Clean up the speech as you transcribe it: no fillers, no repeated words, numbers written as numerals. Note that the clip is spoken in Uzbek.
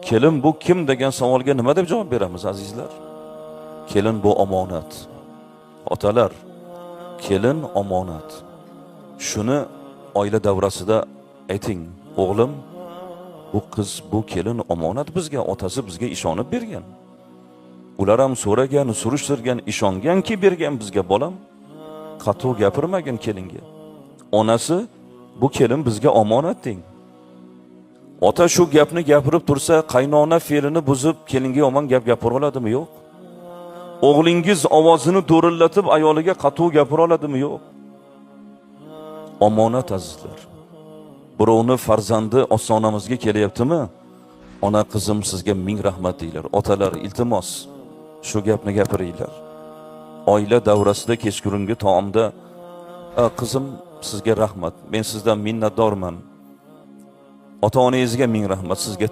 Kelin bu kim degan savolga nima deb javob beramiz azizlar? Kelin bu omonat. Otalar, kelin omonat. Shuni oila davrasida ayting, o'g'lim, bu qiz, bu kelin omonat bizga, otasi bizga ishonib bergan. Ular ham so'ragan, surishtirgan, ishonganki bergan bizga bolam. Qattiq gapirmagin kelinga. Onasi, bu kelin bizga omonat deng. Ota shu gapni gapirib tursa, qaynona fe'lini buzib, kelinga yomon gap gapira oladimi? Yo'q. O'g'lingiz ovozini do'rillatib ayoliga qattiq gapira oladimi? Yo'q. Omonat azizlar. Birovni farzandi ostonamizga kelyaptimi? Ona qizim sizga ming rahmat deylar. Otalar, iltimos shu gapni gapiringlar. Oila davrasida kechqurungi taomda qizim sizga rahmat, men sizdan minnatdorman. Ota-onangizga ming rahmat, sizga